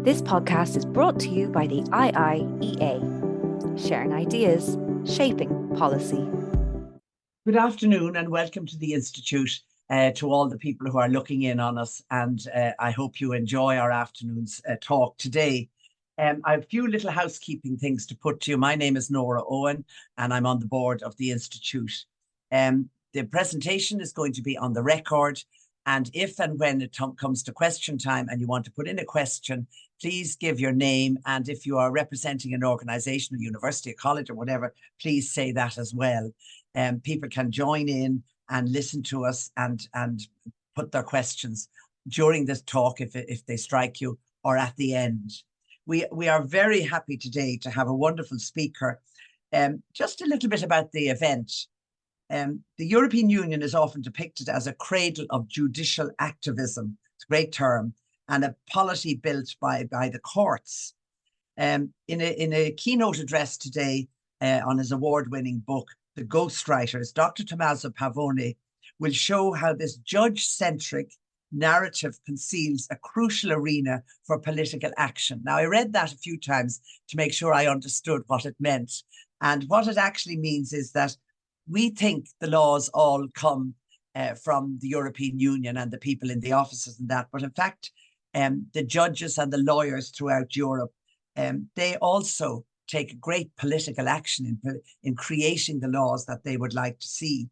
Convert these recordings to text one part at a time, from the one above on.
This podcast is brought to you by the IIEA, sharing ideas, shaping policy. Good afternoon and welcome to the Institute, to all the people who are looking in on us, and I hope you enjoy our afternoon's talk today. I have a few little housekeeping things to put to you. My name is Nora Owen and I'm on the board of the Institute. The presentation is going to be on the record, and if and when it comes to question time and you want to put in a question, please give your name, and if you are representing an organisation, a university, a college or whatever, please say that as well. People can join in and listen to us and put their questions during this talk if they strike you, or at the end. We are very happy today to have a wonderful speaker. Just a little bit about the event. The European Union is often depicted as a cradle of judicial activism. It's a great term, and a polity built by the courts. In a keynote address today on his award-winning book, The Ghostwriters, Dr. Tommaso Pavone will show how this judge-centric narrative conceals a crucial arena for political action. Now, I read that a few times to make sure I understood what it meant. And what it actually means is that we think the laws all come from the European Union and the people in the offices and that, but in fact, the judges and the lawyers throughout Europe, they also take great political action in creating the laws that they would like to see.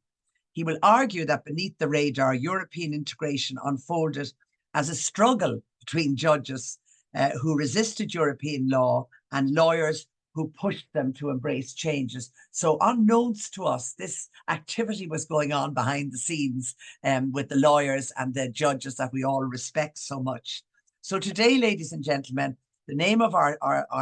He will argue that beneath the radar, European integration unfolded as a struggle between judges who resisted European law and lawyers who pushed them to embrace changes. So unknowns to us, this activity was going on behind the scenes with the lawyers and the judges that we all respect so much. So today, ladies and gentlemen, the name of our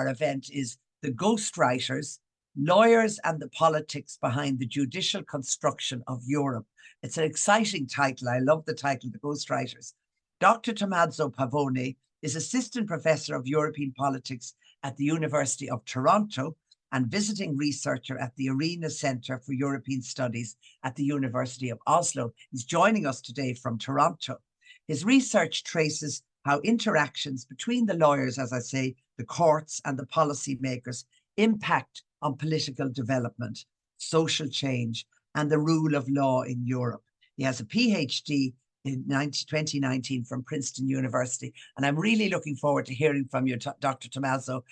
event is The Ghostwriters, Lawyers and the Politics Behind the Judicial Construction of Europe. It's an exciting title. I love the title, The Ghostwriters. Dr. Tommaso Pavone is Assistant Professor of European Politics at the University of Toronto and visiting researcher at the Arena Centre for European Studies at the University of Oslo. He's joining us today from Toronto. His research traces how interactions between the lawyers, as I say, the courts and the policymakers impact on political development, social change, and the rule of law in Europe. He has a PhD in 2019 from Princeton University. And I'm really looking forward to hearing from you, Dr. Tommaso,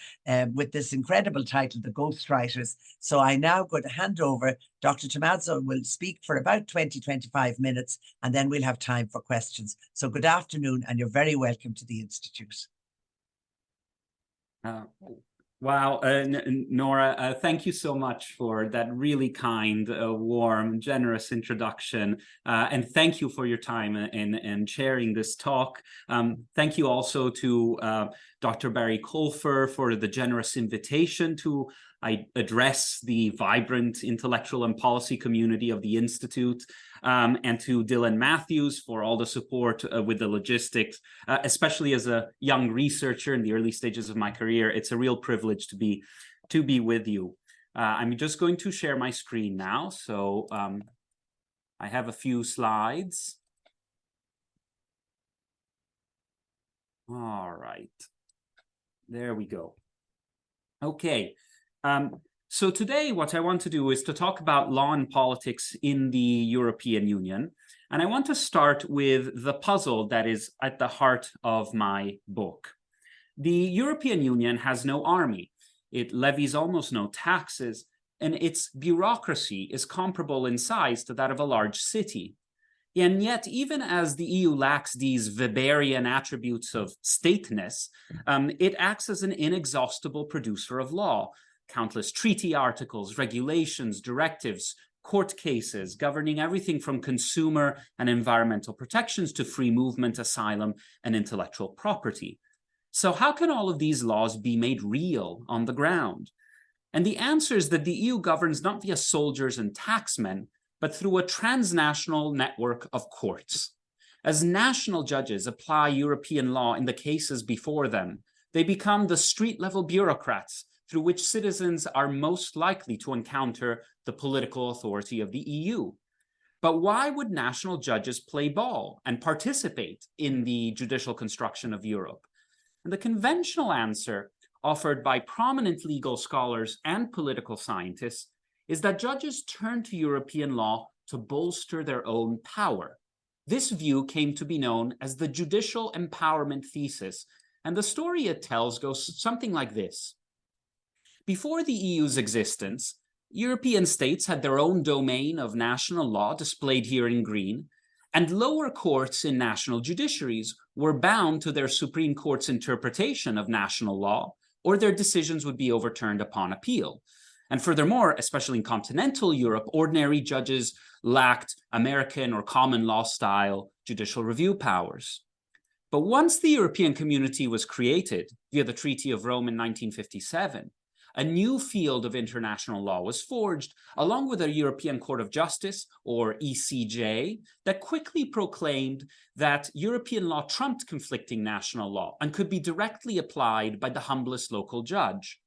with this incredible title, The Ghostwriters. So I now going to hand over. Dr. Tommaso will speak for about 20-25 minutes, and then we'll have time for questions. So good afternoon, and you're very welcome to the Institute. Wow, Nora, thank you so much for that really kind, warm, generous introduction. And thank you for your time in sharing this talk. Thank you also to Dr. Barry Colfer for the generous invitation to address the vibrant intellectual and policy community of the Institute, and to Dylan Matthews for all the support with the logistics, especially as a young researcher in the early stages of my career. It's a real privilege to be with you. I'm just going to share my screen now. So I have a few slides. All right, there we go. Okay. So today, what I want to do is to talk about law and politics in the European Union. And I want to start with the puzzle that is at the heart of my book. The European Union has no army. It levies almost no taxes, and its bureaucracy is comparable in size to that of a large city. And yet, even as the EU lacks these Weberian attributes of stateness, it acts as an inexhaustible producer of law. Countless treaty articles, regulations, directives, court cases governing everything from consumer and environmental protections to free movement, asylum, and intellectual property. So how can all of these laws be made real on the ground? And the answer is that the EU governs not via soldiers and taxmen, but through a transnational network of courts. As national judges apply European law in the cases before them, they become the street-level bureaucrats through which citizens are most likely to encounter the political authority of the EU. But why would national judges play ball and participate in the judicial construction of Europe? And the conventional answer offered by prominent legal scholars and political scientists is that judges turn to European law to bolster their own power. This view came to be known as the judicial empowerment thesis, and the story it tells goes something like this. Before the EU's existence, European states had their own domain of national law displayed here in green, and lower courts in national judiciaries were bound to their Supreme Court's interpretation of national law, or their decisions would be overturned upon appeal. And furthermore, especially in continental Europe, ordinary judges lacked American or common law style judicial review powers. But once the European community was created via the Treaty of Rome in 1957, a new field of international law was forged, along with a European Court of Justice, or ECJ, that quickly proclaimed that European law trumped conflicting national law and could be directly applied by the humblest local judge.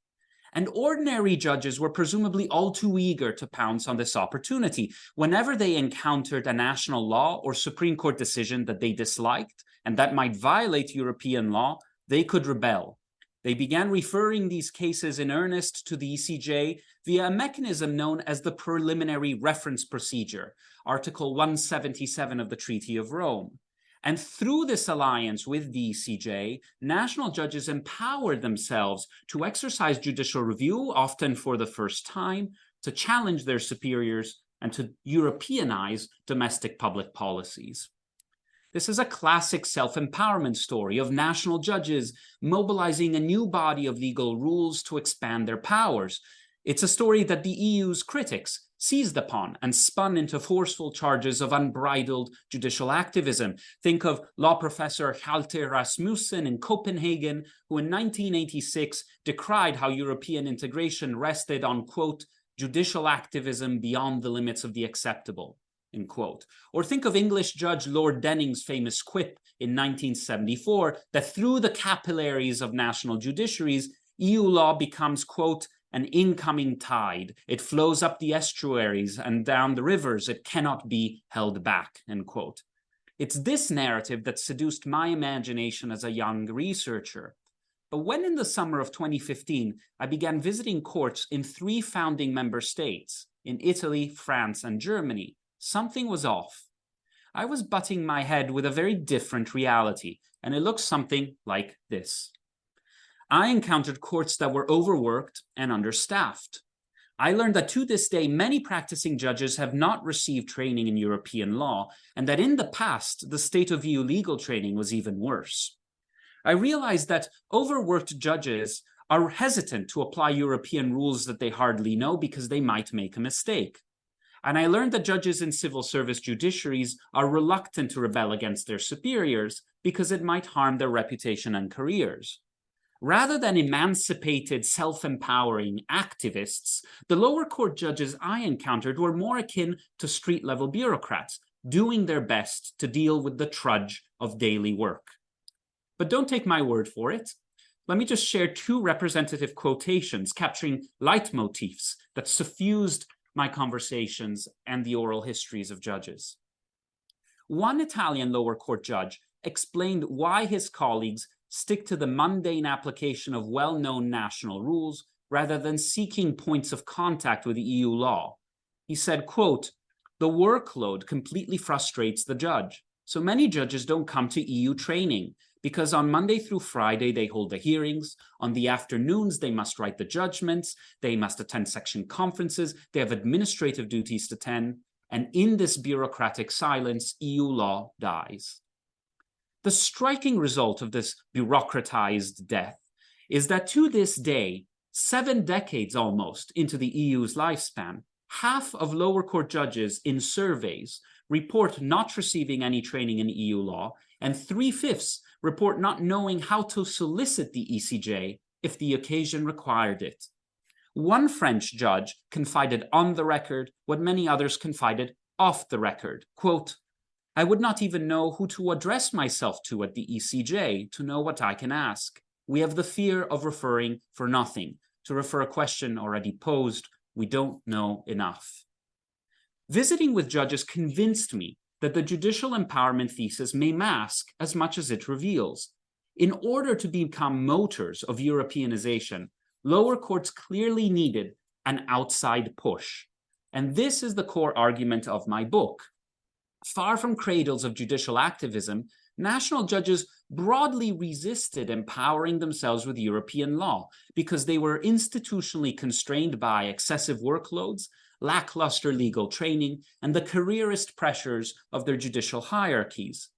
And ordinary judges were presumably all too eager to pounce on this opportunity. Whenever they encountered a national law or Supreme Court decision that they disliked and that might violate European law, they could rebel. They began referring these cases in earnest to the ECJ via a mechanism known as the Preliminary Reference Procedure, Article 177 of the Treaty of Rome. And through this alliance with the ECJ, national judges empowered themselves to exercise judicial review, often for the first time, to challenge their superiors, and to Europeanize domestic public policies. This is a classic self-empowerment story of national judges mobilizing a new body of legal rules to expand their powers. It's a story that the EU's critics seized upon and spun into forceful charges of unbridled judicial activism. Think of law professor Hjalte Rasmussen in Copenhagen, who in 1986 decried how European integration rested on, quote, judicial activism beyond the limits of the acceptable. End quote. Or think of English Judge Lord Denning's famous quip in 1974 that through the capillaries of national judiciaries, EU law becomes, quote, an incoming tide. It flows up the estuaries and down the rivers. It cannot be held back, end quote. It's this narrative that seduced my imagination as a young researcher. But when in the summer of 2015, I began visiting courts in 3 founding member states, in Italy, France, and Germany, something was off. I was butting my head with a very different reality, and it looked something like this. I encountered courts that were overworked and understaffed. I learned that to this day, many practicing judges have not received training in European law, and that in the past, the state of EU legal training was even worse. I realized that overworked judges are hesitant to apply European rules that they hardly know because they might make a mistake. And I learned that judges in civil service judiciaries are reluctant to rebel against their superiors because it might harm their reputation and careers. Rather than emancipated, self-empowering activists, the lower court judges I encountered were more akin to street-level bureaucrats, doing their best to deal with the trudge of daily work. But don't take my word for it. Let me just share 2 representative quotations capturing leitmotifs that suffused my conversations and the oral histories of judges. One Italian lower court judge explained why his colleagues stick to the mundane application of well-known national rules rather than seeking points of contact with EU law. He said, quote, the workload completely frustrates the judge. So many judges don't come to EU training because on Monday through Friday, they hold the hearings. On the afternoons, they must write the judgments. They must attend section conferences. They have administrative duties to attend. And in this bureaucratic silence, EU law dies. The striking result of this bureaucratized death is that to this day, 7 decades almost into the EU's lifespan, half of lower court judges in surveys report not receiving any training in EU law, and 3/5 report not knowing how to solicit the ECJ if the occasion required it. One French judge confided on the record what many others confided off the record. Quote, I would not even know who to address myself to at the ECJ to know what I can ask. We have the fear of referring for nothing. To refer a question already posed, we don't know enough. Visiting with judges convinced me that the judicial empowerment thesis may mask as much as it reveals. In order to become motors of Europeanization, lower courts clearly needed an outside push. And this is the core argument of my book. Far from cradles of judicial activism, national judges broadly resisted empowering themselves with European law because they were institutionally constrained by excessive workloads, lackluster legal training, and the careerist pressures of their judicial hierarchies.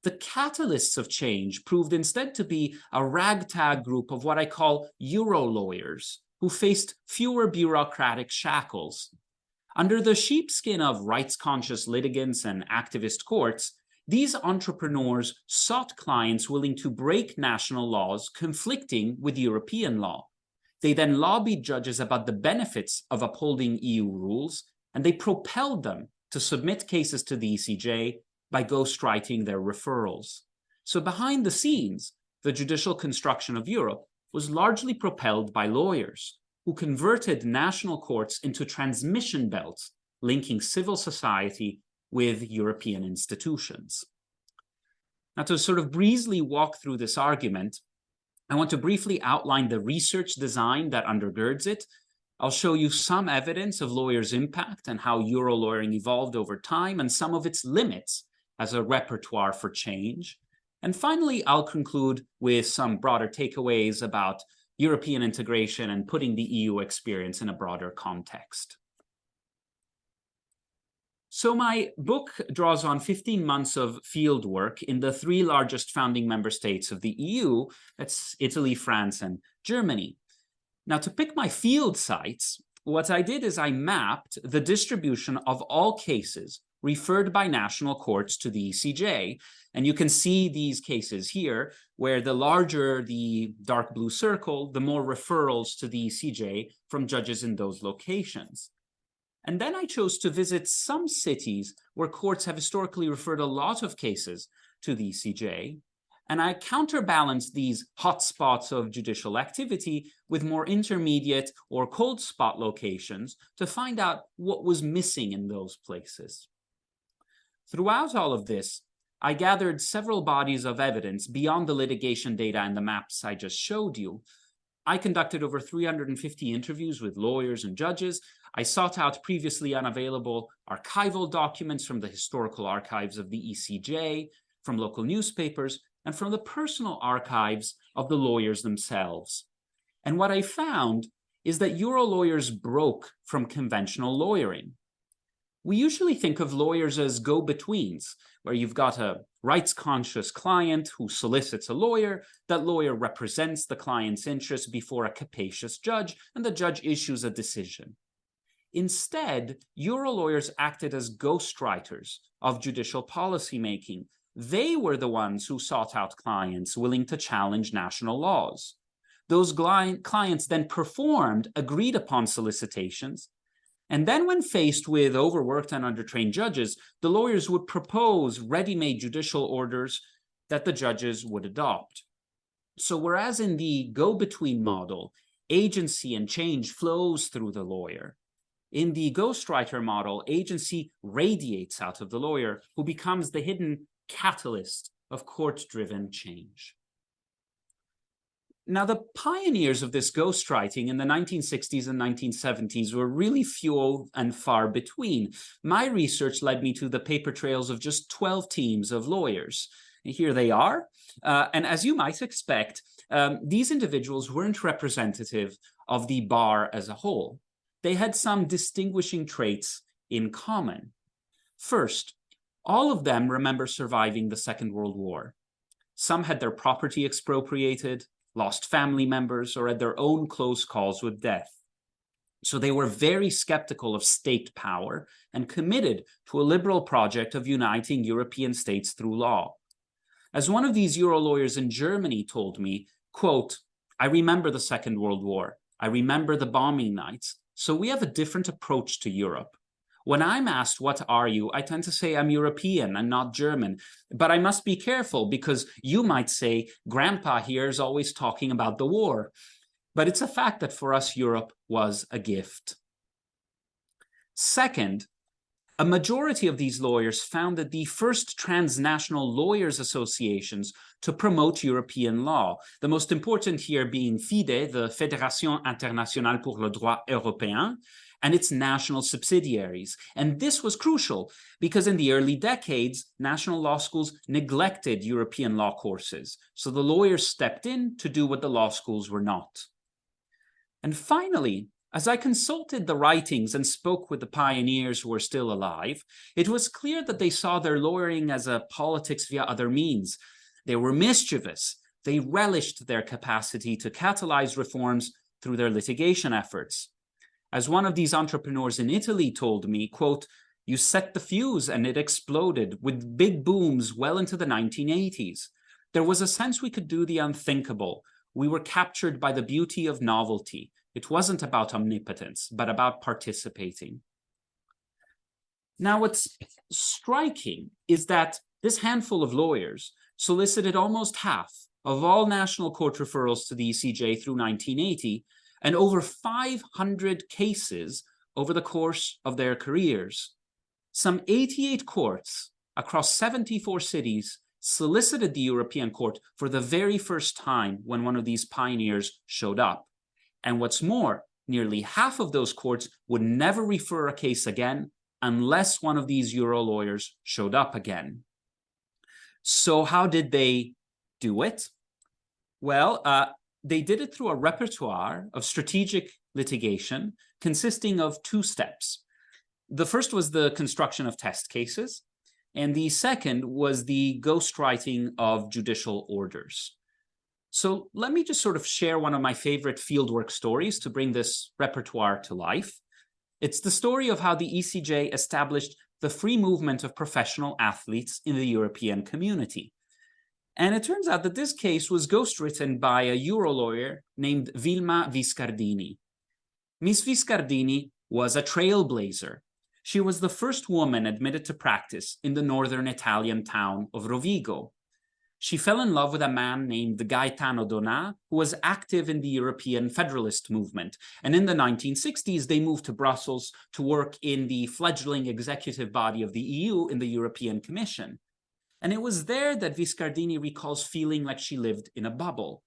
The catalysts of change proved instead to be a ragtag group of what I call Euro lawyers, who faced fewer bureaucratic shackles. Under the sheepskin of rights-conscious litigants and activist courts, these entrepreneurs sought clients willing to break national laws conflicting with European law. They then lobbied judges about the benefits of upholding EU rules, and they propelled them to submit cases to the ECJ by ghostwriting their referrals. So behind the scenes, the judicial construction of Europe was largely propelled by lawyers who converted national courts into transmission belts linking civil society with European institutions. Now, to sort of breezily walk through this argument, I want to briefly outline the research design that undergirds it. I'll show you some evidence of lawyers' impact and how Euro lawyering evolved over time and some of its limits as a repertoire for change. And finally, I'll conclude with some broader takeaways about European integration and putting the EU experience in a broader context. So my book draws on 15 months of field work in the 3 largest founding member states of the EU, that's Italy, France, and Germany. Now, to pick my field sites, what I did is I mapped the distribution of all cases referred by national courts to the ECJ. And you can see these cases here, where the larger the dark blue circle, the more referrals to the ECJ from judges in those locations. And then I chose to visit some cities where courts have historically referred a lot of cases to the ECJ. And I counterbalanced these hotspots of judicial activity with more intermediate or cold spot locations to find out what was missing in those places. Throughout all of this, I gathered several bodies of evidence beyond the litigation data and the maps I just showed you. I conducted over 350 interviews with lawyers and judges. I sought out previously unavailable archival documents from the historical archives of the ECJ, from local newspapers, and from the personal archives of the lawyers themselves. And what I found is that Euro lawyers broke from conventional lawyering. We usually think of lawyers as go-betweens, where you've got a rights-conscious client who solicits a lawyer, that lawyer represents the client's interests before a capacious judge, and the judge issues a decision. Instead, Euro lawyers acted as ghostwriters of judicial policymaking. They were the ones who sought out clients willing to challenge national laws. Those clients then performed agreed-upon solicitations, and then when faced with overworked and undertrained judges, the lawyers would propose ready-made judicial orders that the judges would adopt. So whereas in the go-between model, agency and change flows through the lawyer, in the ghostwriter model, agency radiates out of the lawyer, who becomes the hidden catalyst of court-driven change. Now, the pioneers of this ghostwriting in the 1960s and 1970s were really few and far between. My research led me to the paper trails of just 12 teams of lawyers. Here they are. And as you might expect, these individuals weren't representative of the bar as a whole. They had some distinguishing traits in common. First, all of them remember surviving the Second World War. Some had their property expropriated, lost family members, or had their own close calls with death. So they were very skeptical of state power and committed to a liberal project of uniting European states through law. As one of these Euro lawyers in Germany told me, quote, "I remember the Second World War. I remember the bombing nights. So we have a different approach to Europe. When I'm asked, what are you? I tend to say I'm European and not German. But I must be careful because you might say, Grandpa here is always talking about the war. But it's a fact that for us, Europe was a gift." Second, A majority of these lawyers founded the first transnational lawyers' associations to promote European law, the most important here being FIDE, the Fédération Internationale pour le Droit Européen, and its national subsidiaries. And this was crucial because in the early decades, national law schools neglected European law courses. So the lawyers stepped in to do what the law schools were not. And finally, as I consulted the writings and spoke with the pioneers who are still alive, it was clear that they saw their lawyering as a politics via other means. They were mischievous. They relished their capacity to catalyze reforms through their litigation efforts. As one of these entrepreneurs in Italy told me, quote, "You set the fuse and it exploded with big booms well into the 1980s. There was a sense we could do the unthinkable. We were captured by the beauty of novelty. It wasn't about omnipotence, but about participating." Now, what's striking is that this handful of lawyers solicited almost half of all national court referrals to the ECJ through 1980, and over 500 cases over the course of their careers. Some 88 courts across 74 cities solicited the European Court for the very first time when one of these pioneers showed up. And what's more, nearly half of those courts would never refer a case again unless one of these Euro lawyers showed up again. So how did they do it? Well, they did it through a repertoire of strategic litigation consisting of two steps. The first was the construction of test cases, and the second was the ghostwriting of judicial orders. So let me just sort of share one of my favorite fieldwork stories to bring this repertoire to life. It's the story of how the ECJ established the free movement of professional athletes in the European community. And it turns out that this case was ghostwritten by a Euro lawyer named Vilma Viscardini. Miss Viscardini was a trailblazer. She was the first woman admitted to practice in the northern Italian town of Rovigo. She fell in love with a man named Gaetano Donà, who was active in the European Federalist movement. And in the 1960s, they moved to Brussels to work in the fledgling executive body of the EU in the European Commission. And it was there that Viscardini recalls feeling like she lived in a bubble.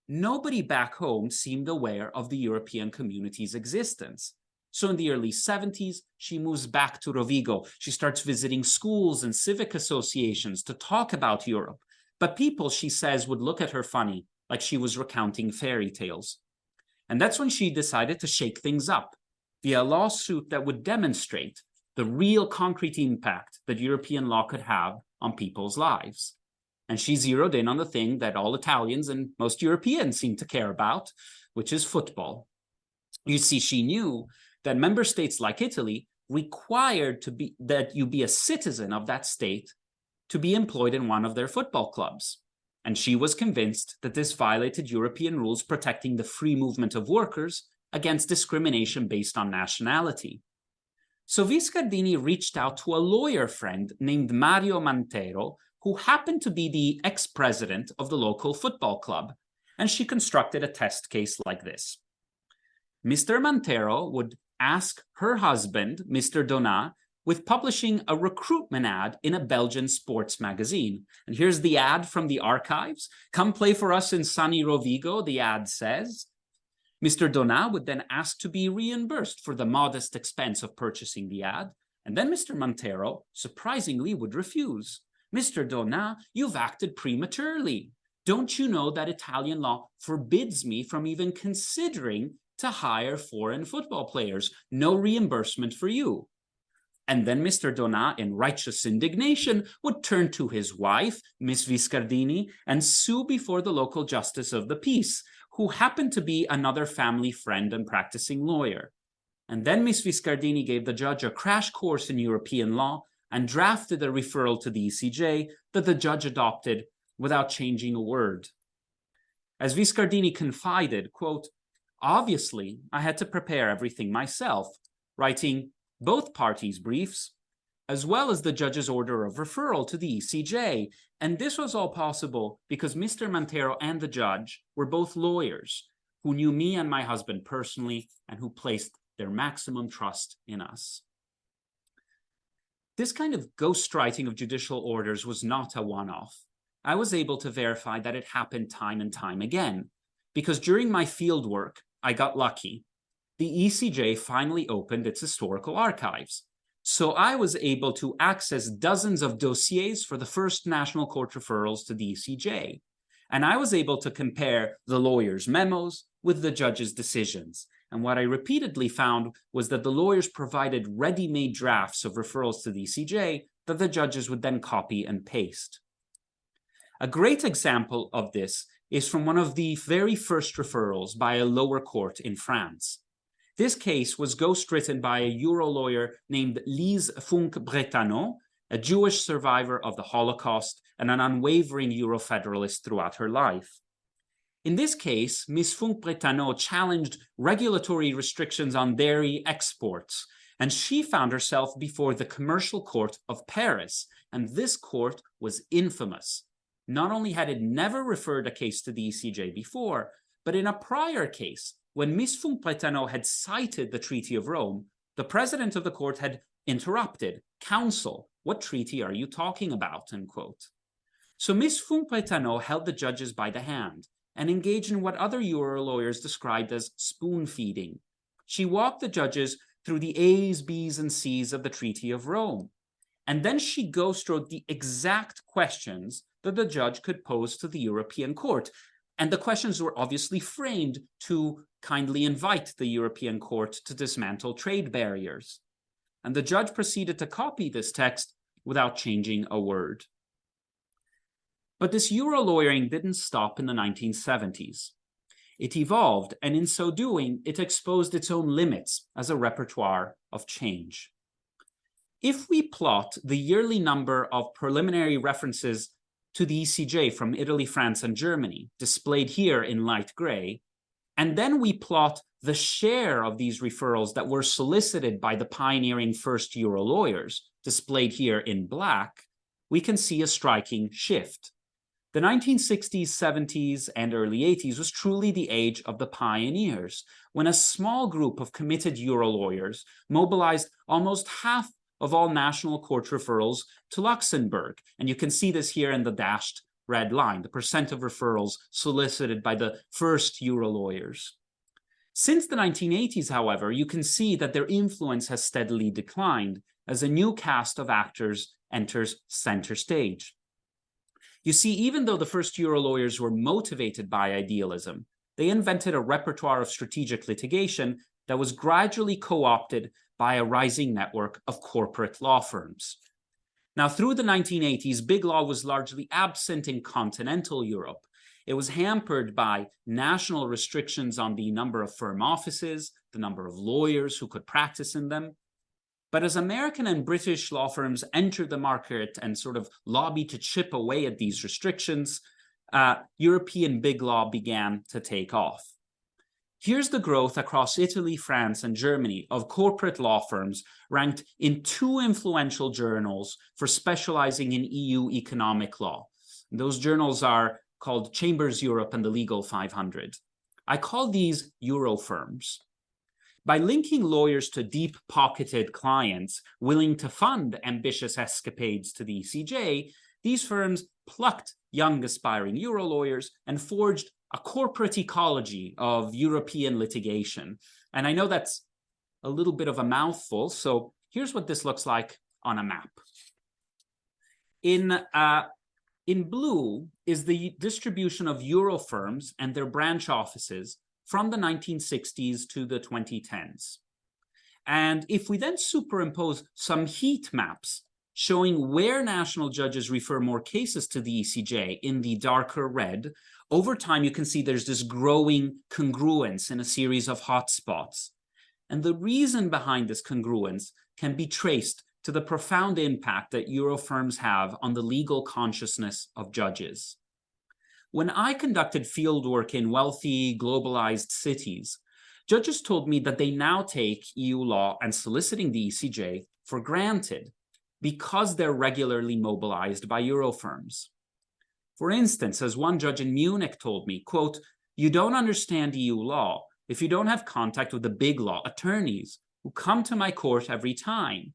Nobody back home seemed aware of the European community's existence. So in the early 70s, she moves back to Rovigo. She starts visiting schools and civic associations to talk about Europe. But people, she says, would look at her funny, like she was recounting fairy tales. And that's when she decided to shake things up via a lawsuit that would demonstrate the real concrete impact that European law could have on people's lives. And she zeroed in on the thing that all Italians and most Europeans seem to care about, which is football. You see, she knew that member states like Italy required that you be a citizen of that state to be employed in one of their football clubs. And she was convinced that this violated European rules protecting the free movement of workers against discrimination based on nationality. So Viscardini reached out to a lawyer friend named Mario Mantero, who happened to be the ex-president of the local football club, and she constructed a test case like this. Mr. Mantero would ask her husband, Mr. Donà, with publishing a recruitment ad in a Belgian sports magazine. And here's the ad from the archives. "Come play for us in sunny Rovigo," the ad says. Mr. Donà would then ask to be reimbursed for the modest expense of purchasing the ad. And then Mr. Mantero, surprisingly, would refuse. "Mr. Donà, you've acted prematurely. Don't you know that Italian law forbids me from even considering to hire foreign football players? No reimbursement for you." And then Mr. Donà, in righteous indignation, would turn to his wife, Miss Viscardini, and sue before the local justice of the peace, who happened to be another family friend and practicing lawyer. And then Miss Viscardini gave the judge a crash course in European law and drafted a referral to the ECJ that the judge adopted without changing a word. As Viscardini confided, quote, "Obviously, I had to prepare everything myself, writing both parties' briefs, as well as the judge's order of referral to the ECJ. And this was all possible because Mr. Mantero and the judge were both lawyers who knew me and my husband personally and who placed their maximum trust in us." this kind of ghostwriting of judicial orders was not a one-off. I was able to verify that it happened time and time again, because during my field work, I got lucky. The ECJ finally opened its historical archives. So I was able to access dozens of dossiers for the first national court referrals to the ECJ. And I was able to compare the lawyers' memos with the judges' decisions. And what I repeatedly found was that the lawyers provided ready-made drafts of referrals to the ECJ that the judges would then copy and paste. A great example of this is from one of the very first referrals by a lower court in France. This case was ghostwritten by a Euro lawyer named Lise Funk-Bretaneau, a Jewish survivor of the Holocaust and an unwavering Euro-federalist throughout her life. In this case, Ms. Funk-Bretaneau challenged regulatory restrictions on dairy exports, and she found herself before the Commercial Court of Paris, and this court was infamous. Not only had it never referred a case to the ECJ before, but in a prior case, when Ms. Funk-Bretaneau had cited the Treaty of Rome, the president of the court had interrupted, "Counsel, what treaty are you talking about?" end quote. So Ms. Funk-Bretaneau held the judges by the hand and engaged in what other Euro lawyers described as spoon feeding. She walked the judges through the A's, B's, and C's of the Treaty of Rome. And then she ghostwrote the exact questions that the judge could pose to the European Court. And the questions were obviously framed to kindly invite the European Court to dismantle trade barriers. And the judge proceeded to copy this text without changing a word. But this Euro lawyering didn't stop in the 1970s. It evolved, and in so doing, it exposed its own limits as a repertoire of change. If we plot the yearly number of preliminary references to the ECJ from Italy, France, and Germany, displayed here in light gray, and then we plot the share of these referrals that were solicited by the pioneering first Euro lawyers, displayed here in black, we can see a striking shift. The 1960s, 70s, and early 80s was truly the age of the pioneers, when a small group of committed Euro lawyers mobilized almost half of all national court referrals to Luxembourg. And you can see this here in the dashed red line, the percent of referrals solicited by the first Euro lawyers. Since the 1980s, however, you can see that their influence has steadily declined as a new cast of actors enters center stage. You see, even though the first Euro lawyers were motivated by idealism, they invented a repertoire of strategic litigation that was gradually co-opted by a rising network of corporate law firms. Now, through the 1980s, big law was largely absent in continental Europe. It was hampered by national restrictions on the number of firm offices, the number of lawyers who could practice in them. But as American and British law firms entered the market and sort of lobbied to chip away at these restrictions, European big law began to take off. Here's the growth across Italy, France, and Germany of corporate law firms ranked in 2 influential journals for specializing in EU economic law. Those journals are called Chambers Europe and the Legal 500. I call these Euro firms. By linking lawyers to deep-pocketed clients willing to fund ambitious escapades to the ECJ, these firms plucked young aspiring Euro lawyers and forged a corporate ecology of European litigation. And I know that's a little bit of a mouthful, so here's what this looks like on a map. In blue is the distribution of Euro firms and their branch offices from the 1960s to the 2010s. And if we then superimpose some heat maps showing where national judges refer more cases to the ECJ in the darker red, over time you can see there's this growing congruence in a series of hotspots. And the reason behind this congruence can be traced to the profound impact that Euro firms have on the legal consciousness of judges. When I conducted fieldwork in wealthy, globalized cities, judges told me that they now take EU law and soliciting the ECJ for granted because they're regularly mobilized by Euro firms. For instance, as one judge in Munich told me, quote, "You don't understand EU law if you don't have contact with the big law attorneys who come to my court every time.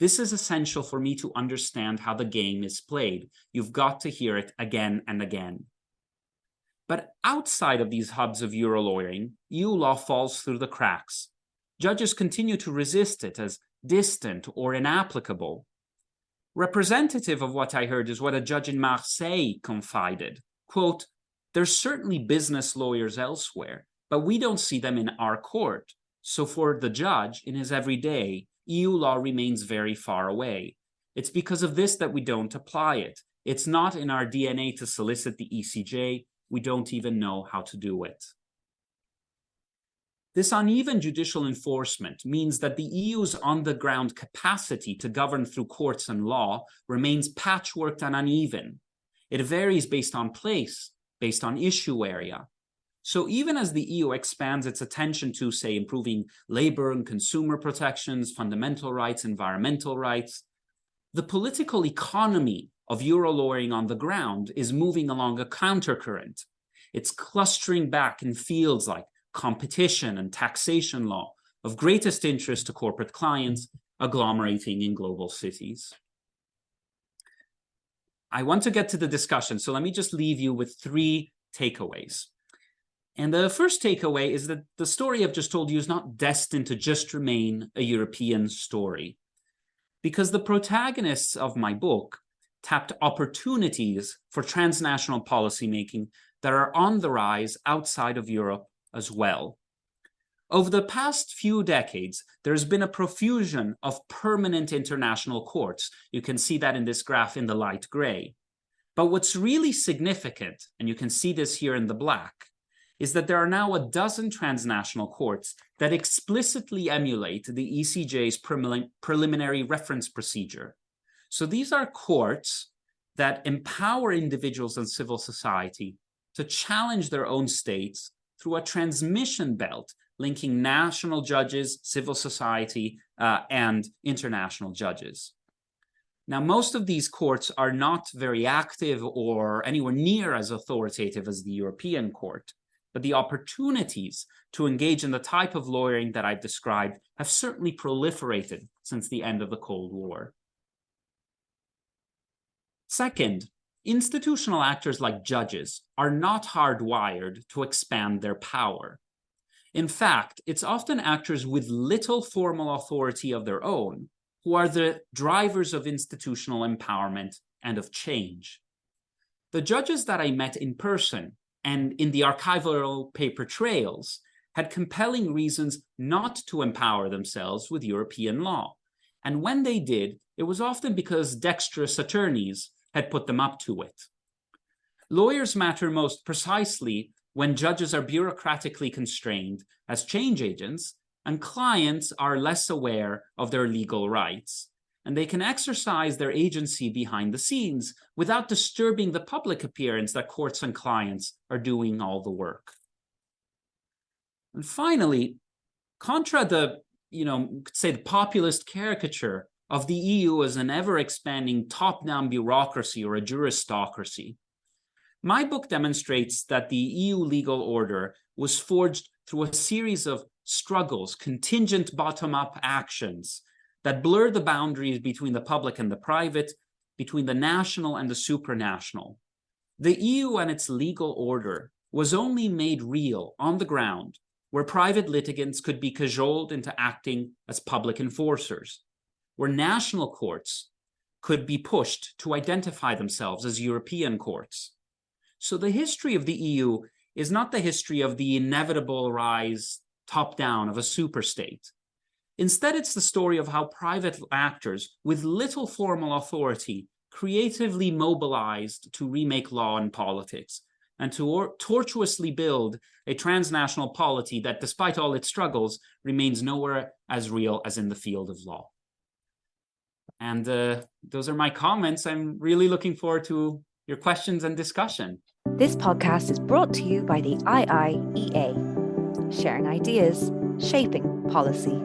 This is essential for me to understand how the game is played. You've got to hear it again and again. But outside of these hubs of Euro-lawyering, EU law falls through the cracks. Judges continue to resist it as distant or inapplicable. Representative of what I heard is what a judge in Marseille confided. Quote, "There's certainly business lawyers elsewhere, but we don't see them in our court. So for the judge, in his everyday, EU law remains very far away. It's because of this that we don't apply it. It's not in our DNA to solicit the ECJ. We don't even know how to do it." This uneven judicial enforcement means that the EU's on-the-ground capacity to govern through courts and law remains patchworked and uneven. It varies based on place, based on issue area. So even as the EU expands its attention to, say, improving labor and consumer protections, fundamental rights, environmental rights, the political economy of Euro-lawyering on the ground is moving along a countercurrent. It's clustering back in fields like competition and taxation law, of greatest interest to corporate clients, agglomerating in global cities. I want to get to the discussion, so let me just leave you with 3 takeaways. And the first takeaway is that the story I've just told you is not destined to just remain a European story, because the protagonists of my book tapped opportunities for transnational policymaking that are on the rise outside of Europe as well. Over the past few decades, there's been a profusion of permanent international courts. You can see that in this graph in the light gray. But what's really significant, and you can see this here in the black, is that there are now a dozen transnational courts that explicitly emulate the ECJ's preliminary reference procedure. So these are courts that empower individuals and civil society to challenge their own states through a transmission belt linking national judges, civil society, and international judges. Now, most of these courts are not very active or anywhere near as authoritative as the European Court, but the opportunities to engage in the type of lawyering that I've described have certainly proliferated since the end of the Cold War. Second, institutional actors like judges are not hardwired to expand their power. In fact, it's often actors with little formal authority of their own who are the drivers of institutional empowerment and of change. The judges that I met in person and in the archival paper trails had compelling reasons not to empower themselves with European law. And when they did, it was often because dexterous attorneys had put them up to it. Lawyers matter most precisely when judges are bureaucratically constrained as change agents and clients are less aware of their legal rights, and they can exercise their agency behind the scenes without disturbing the public appearance that courts and clients are doing all the work. And finally, contra the, say the populist caricature of the EU as an ever-expanding top-down bureaucracy or a juristocracy, my book demonstrates that the EU legal order was forged through a series of struggles, contingent bottom-up actions that blur the boundaries between the public and the private, between the national and the supranational. The EU and its legal order was only made real on the ground where private litigants could be cajoled into acting as public enforcers, where national courts could be pushed to identify themselves as European courts. So the history of the EU is not the history of the inevitable rise top-down of a superstate. Instead, it's the story of how private actors with little formal authority creatively mobilized to remake law and politics and to tortuously build a transnational polity that, despite all its struggles, remains nowhere as real as in the field of law. And those are my comments. I'm really looking forward to your questions and discussion. This podcast is brought to you by the IIEA, sharing ideas, shaping policy.